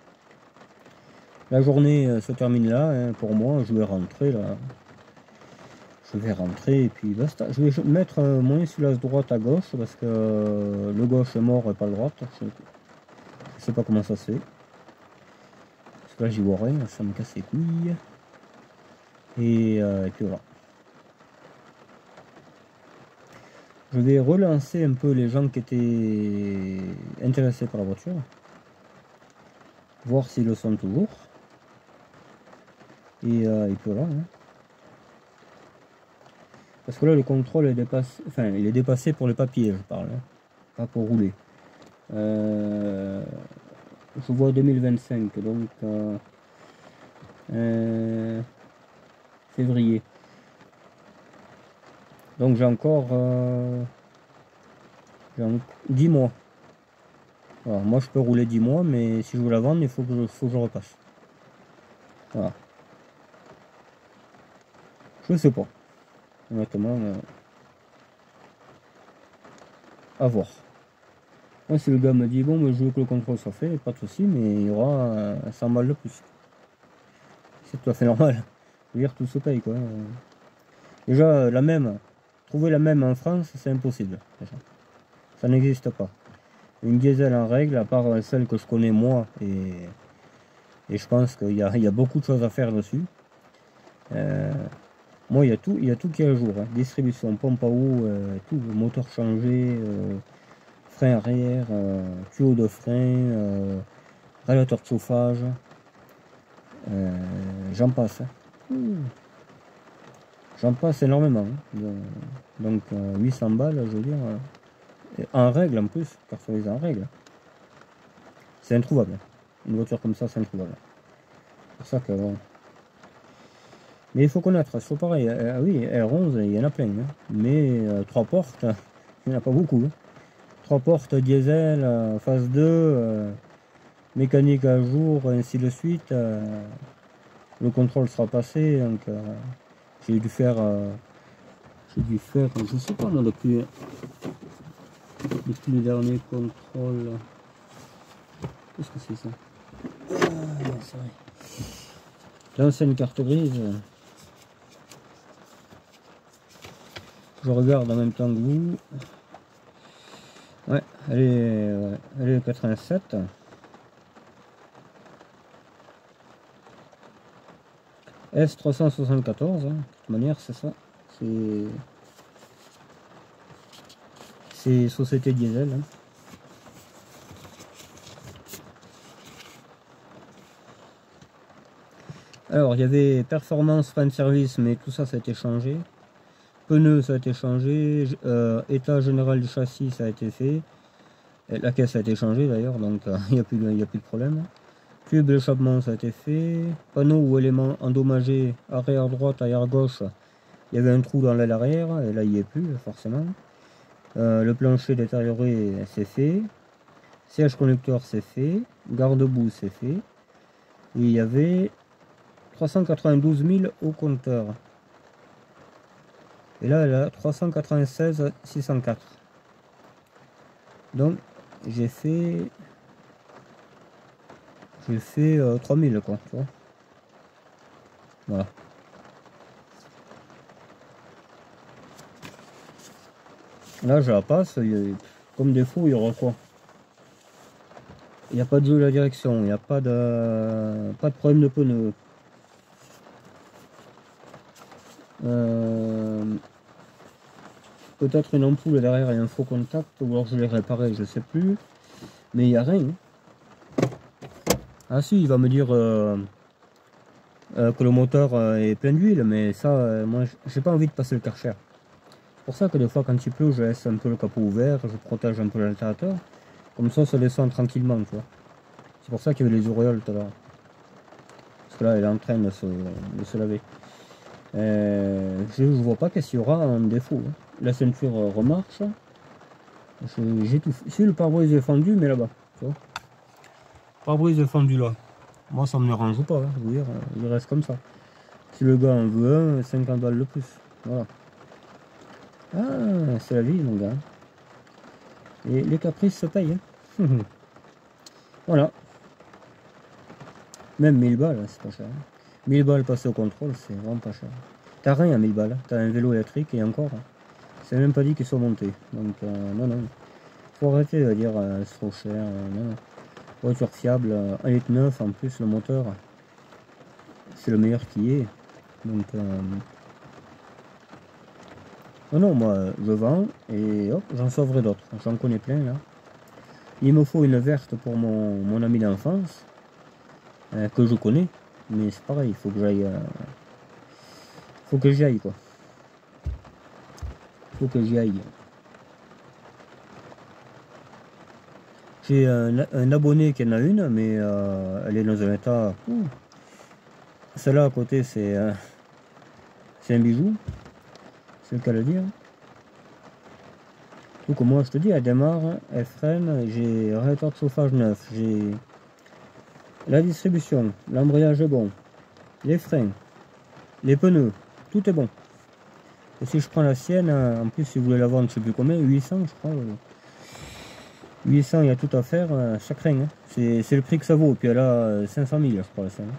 La journée se termine là, hein, pour moi. Je vais rentrer, là. Je vais rentrer, et puis basta. Je vais mettre mon essuie-glace droite à gauche, parce que le gauche est mort et pas le droite. Je sais pas comment ça se fait. Parce que là, j'y vois rien. Ça me casse les couilles. Et puis voilà. Je vais relancer un peu les gens qui étaient intéressés par la voiture. Voir s'ils le sont toujours. Et puis voilà. Hein. Parce que là, le contrôle est dépassé. Enfin, il est dépassé pour les papiers, je parle. Hein. Pas pour rouler. Je vois 2025, donc février. Donc j'ai encore 10 mois. Voilà, moi je peux rouler 10 mois, mais si je veux la vendre, il faut que je repasse. Voilà. Je sais pas. Honnêtement, à voir. Moi, si le gars me dit, bon, mais je veux que le contrôle soit fait, pas de souci, mais il y aura 100 balles de plus. C'est tout à fait normal. Je veux dire, tout se paye, quoi. Déjà, trouver la même en France, c'est impossible. Déjà. Ça n'existe pas. Une diesel en règle, à part celle que je connais moi, et je pense qu'il y a beaucoup de choses à faire dessus. Moi, il y a tout qui est à jour. Hein. Distribution, pompe à eau, tout, moteur changé, frein arrière, tuyau de frein, radiateur de chauffage. J'en passe. Hein. J'en passe énormément. Hein. Donc 800 balles, je veux dire. En règle en plus, personnalisé en règle. C'est introuvable. Une voiture comme ça, c'est introuvable. C'est pour ça que bon. Mais il faut connaître, c'est pareil. Oui, R11, il y en a plein. Hein. Mais 3 portes, il n'y en a pas beaucoup. Hein. 3 portes diesel, phase 2, mécanique à jour, ainsi de suite. Le contrôle sera passé. Donc j'ai dû faire, je sais pas moi, depuis le dernier contrôle. Qu'est-ce que c'est ça? C'est vrai. L'ancienne carte grise. Je regarde en même temps que vous. Ouais, elle est 87. S374, hein. De toute manière, c'est ça. C'est société diesel. Hein. Alors, il y avait performance, fin de service, mais tout ça, ça a été changé. Pneus, ça a été changé. État général du châssis, ça a été fait. Et la caisse a été changée d'ailleurs, donc il n'y a plus de problème. Tube d'échappement, ça a été fait. Panneau ou éléments endommagés, arrière droite, arrière gauche. Il y avait un trou dans l'aile arrière, et là il n'y est plus, forcément. Le plancher détérioré, c'est fait. Siège conducteur, c'est fait. Garde-boue, c'est fait. Et il y avait 392 000 au compteur. Et là, elle a 396 604. Donc, j'ai fait j'ai fait 3000 quoi, tu vois. Voilà. Là, je la passe, comme défaut, il y aura quoi? Il n'y a pas de jeu de la direction, il n'y a pas de problème de pneu. Peut-être une ampoule derrière et un faux contact, ou alors je l'ai réparé, je sais plus. Mais il n'y a rien. Ah si, il va me dire que le moteur est plein d'huile, mais ça, moi, j'ai pas envie de passer le Karcher. C'est pour ça que des fois, quand il pleut, je laisse un peu le capot ouvert, je protège un peu l'altérateur. Comme ça descend tranquillement, tu vois. C'est pour ça qu'il y avait les auréoles tout à l'heure. Parce que là, elle est en train de se laver. Je ne vois pas qu'est-ce qu'il y aura en défaut. Hein. La ceinture remarche. J'ai tout fait. Si le pare-brise est fendu, mais là-bas. Pare-brise est fendu là. Moi, ça me dérange pas. Hein, je veux dire, il reste comme ça. Si le gars en veut un, 50 balles de plus. Voilà. Ah, c'est la vie, mon gars. Et les caprices se payent. Hein. Voilà. Même 1000 balles, c'est pas cher. 1000 balles passé au contrôle, c'est vraiment pas cher. T'as rien à 1000 balles. T'as un vélo électrique et encore. C'est même pas dit qu'ils sont montés. Donc, non, non. Faut arrêter de dire c'est trop cher. Non, non. Voiture fiable, 1,9 litre en plus, le moteur. C'est le meilleur qui est. Donc, non, non, moi, je vends et hop, j'en sauverai d'autres. J'en connais plein là. Il me faut une verte pour mon ami d'enfance. Que je connais, mais c'est pareil, il faut que j'aille quoi, faut que j'y aille. J'ai un abonné qui en a une, mais elle est dans un état, celle-là à côté c'est un bijou, c'est le cas de le dire. Donc moi je te dis, elle démarre, elle freine, j'ai radiateur de chauffage neuf, j'ai la distribution, l'embrayage est bon, les freins, les pneus, tout est bon. Et si je prends la sienne, en plus si vous voulez la vendre, je sais plus combien, 800 je crois. 800, il y a tout à faire, ça craint. Hein. C'est le prix que ça vaut. Puis elle a 500 000, je crois, la sienne.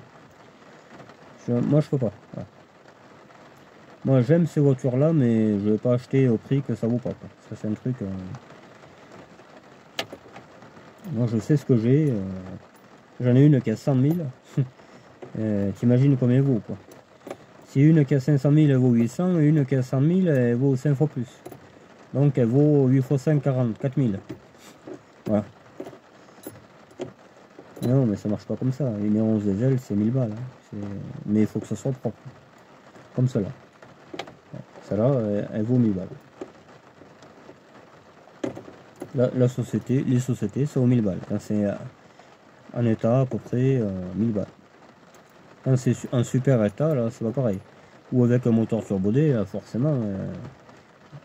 Moi, je peux pas. Voilà. Moi, j'aime ces voitures-là, mais je vais pas acheter au prix que ça vaut pas. Quoi. Ça, c'est un truc. Moi, je sais ce que j'ai. J'en ai une qui a 100 000. T'imagines combien elle vaut, quoi. Si une qui a 500 000, elle vaut 800, et une qui a 100 000, elle vaut 5 fois plus. Donc, elle vaut 8 fois 5, 40, 4 000. Voilà. Non, mais ça marche pas comme ça. Une 11 diesel, c'est 1000 balles. Hein. Mais il faut que ça soit propre. Comme cela. Celle-là, elle vaut 1000 balles. La société, les sociétés, ça vaut 1000 balles. Quand c'est en état, à peu près 1000 balles. Quand c'est en super état, là, c'est pas pareil. Ou avec un moteur turbodé, là, forcément,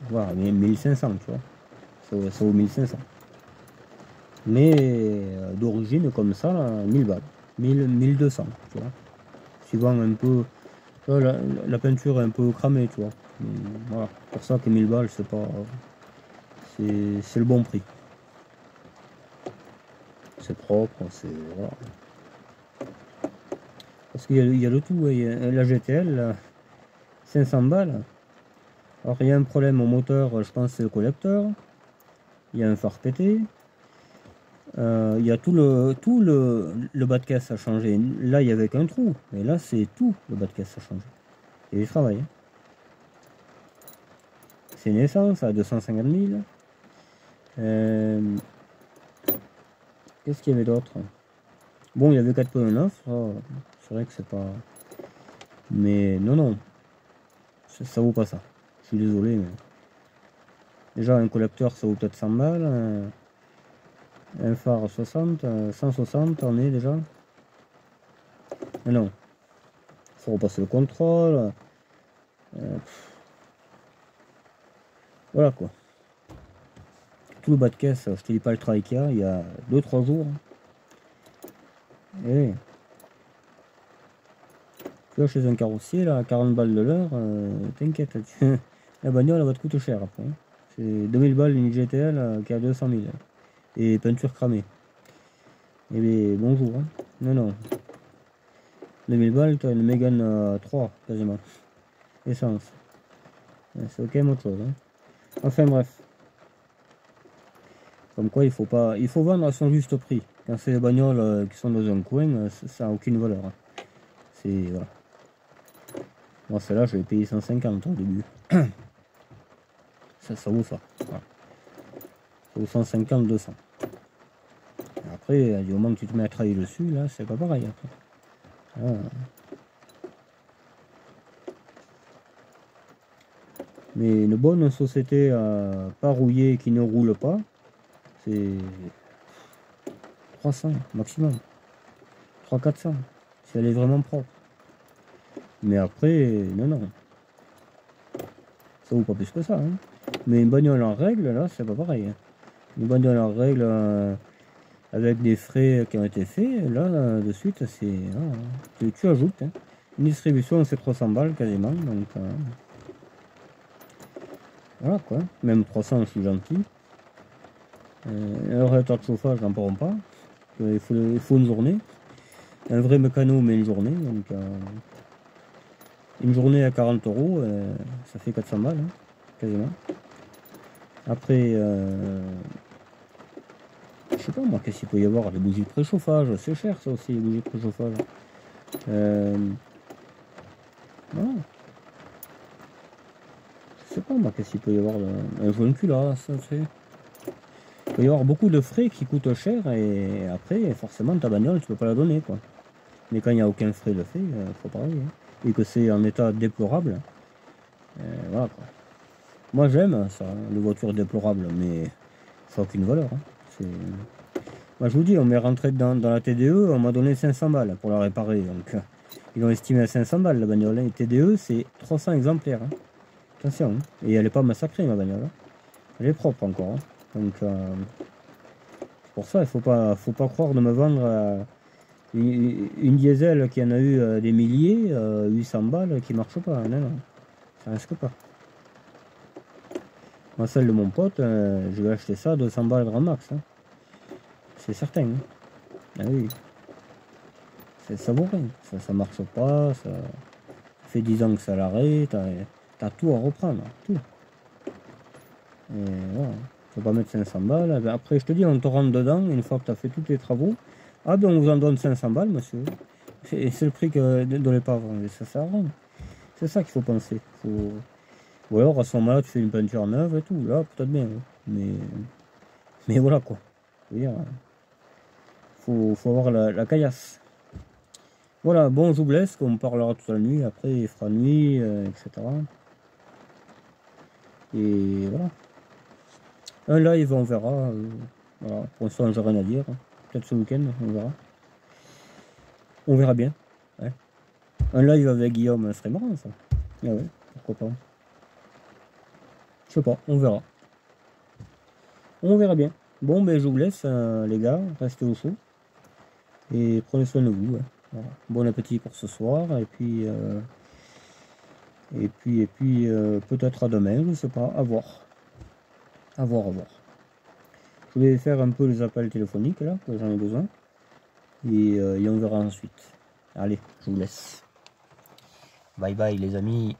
voilà, 1500, tu vois. Ça vaut 1500. Mais d'origine, comme ça, là, 1000 balles. 1200, tu vois. Suivant un peu, tu vois, la peinture est un peu cramée, tu vois. Voilà, pour ça que 1000 balles, c'est pas, c'est le bon prix. C'est propre, c'est, voilà. Parce qu'il y a le tout, il y a la GTL, 500 balles. Alors il y a un problème au moteur, je pense c'est le collecteur. Il y a un phare pété. Il y a tout le bas de caisse à changer. Là il y avait qu'un trou, mais là c'est tout le bas de caisse à changer. Et du travail. Hein. C'est une essence à 250 000. Qu'est-ce qu'il y avait d'autre? Bon, il y avait 4 pneus neufs. Oh, c'est vrai que c'est pas. Mais non, non. Ça vaut pas ça. Je suis désolé, mais. Déjà, un collecteur ça vaut peut-être 100 balles. Un phare 60, 160, on est déjà. Mais non. Faut repasser le contrôle. Voilà quoi. Tout le bas de caisse, je te dis pas le travail qu'il y a, il y a 2-3 jours. Et tu vas chez un carrossier, là, à 40 balles de l'heure, t'inquiète, la bagnole elle va te coûter cher après. Hein. C'est 2000 balles une GTL qui a 200 000. Et peinture cramée. Eh bien, bonjour. Hein. Non, non. 2000 balles, t'as une Mégane 3, quasiment. Essence. C'est quand même autre chose. Hein. Enfin, bref. Comme quoi, il faut vendre à son juste prix. Quand c'est les bagnoles qui sont dans un coin, ça n'a aucune valeur. Hein. C'est, voilà. Moi, celle-là, je l'ai payé 150 au début. ça vaut ça. Voilà. Ça vaut 150, 200. Après, du moment que tu te mets à travailler dessus, là, c'est pas pareil. Après. Ah. Mais une bonne société pas rouillée qui ne roule pas, c'est 300 maximum. 300-400. Si elle est vraiment propre. Mais après, non, non. Ça vaut pas plus que ça. Hein. Mais une bagnole en règle, là, c'est pas pareil. Hein. Une bagnole en règle avec des frais qui ont été faits, là, de suite, c'est... Ah, tu ajoutes. Hein. Une distribution, c'est 300 balles quasiment. Donc, voilà quoi. Même 300, je suis gentil. Un radiateur de chauffage, j'en parle pas. Il faut une journée. Un vrai mécano, mais une journée. Donc, une journée à 40 €, ça fait 400 balles, hein, quasiment. Après, je sais pas moi, qu'est-ce qu'il peut y avoir, des bougies de préchauffage, c'est cher ça aussi, les bougies de préchauffage. Voilà. Je sais pas moi, qu'est-ce qu'il peut y avoir, un joint de culasse, ça c'est... Il peut y avoir beaucoup de frais qui coûtent cher et après, forcément, ta bagnole, tu peux pas la donner, quoi. Mais quand il n'y a aucun frais de fait, faut pareil. Hein. Et que c'est en état déplorable, voilà quoi. Moi j'aime ça, les voitures déplorables, mais ça n'a aucune valeur. Hein. Moi je vous dis, on m'est rentré dans la TDE, on m'a donné 500 balles pour la réparer. Donc ils ont estimé à 500 balles la bagnole. Et TDE c'est 300 exemplaires. Hein. Attention, hein. Et elle n'est pas massacrée ma bagnole. Hein. Elle est propre encore. Hein. Donc c'est pour ça, il faut pas croire de me vendre une diesel qui en a eu des milliers, 800 balles qui marche pas. Non, non, ça risque pas. Moi, celle de mon pote, je vais acheter ça 200 balles grand max. Hein. C'est certain. Hein. Ah oui. Ça vaut rien. Ça marche pas. Ça fait 10 ans que ça l'arrête. T'as tout à reprendre. Tout. Et voilà. Faut pas mettre 500 balles. Après, je te dis, on te rentre dedans une fois que tu as fait tous tes travaux. Ah ben, on vous en donne 500 balles, monsieur. C'est le prix que de l'épave. Ça sert à rien. C'est ça qu'il faut penser. Ou alors, à ce moment-là, tu fais une peinture neuve et tout. Là, peut-être bien. Hein. Mais voilà, quoi. Faut avoir la caillasse. Voilà, bon, je vous laisse. On parlera toute la nuit. Après, il fera nuit, etc. Et voilà. Un live, on verra. Voilà. Pour l'instant, j'ai rien à dire. Peut-être ce week-end, on verra. On verra bien. Ouais. Un live avec Guillaume, serait marrant, ça. Ah ouais, pourquoi pas. Je sais pas, on verra. On verra bien. Bon, ben je vous laisse, les gars. Restez au chaud. Et prenez soin de vous. Ouais. Voilà. Bon appétit pour ce soir. Et puis peut-être à demain, je sais pas. À voir. À voir. Je vais faire un peu les appels téléphoniques, là, que j'en ai besoin. Et on verra ensuite. Allez, je vous laisse. Bye bye, les amis.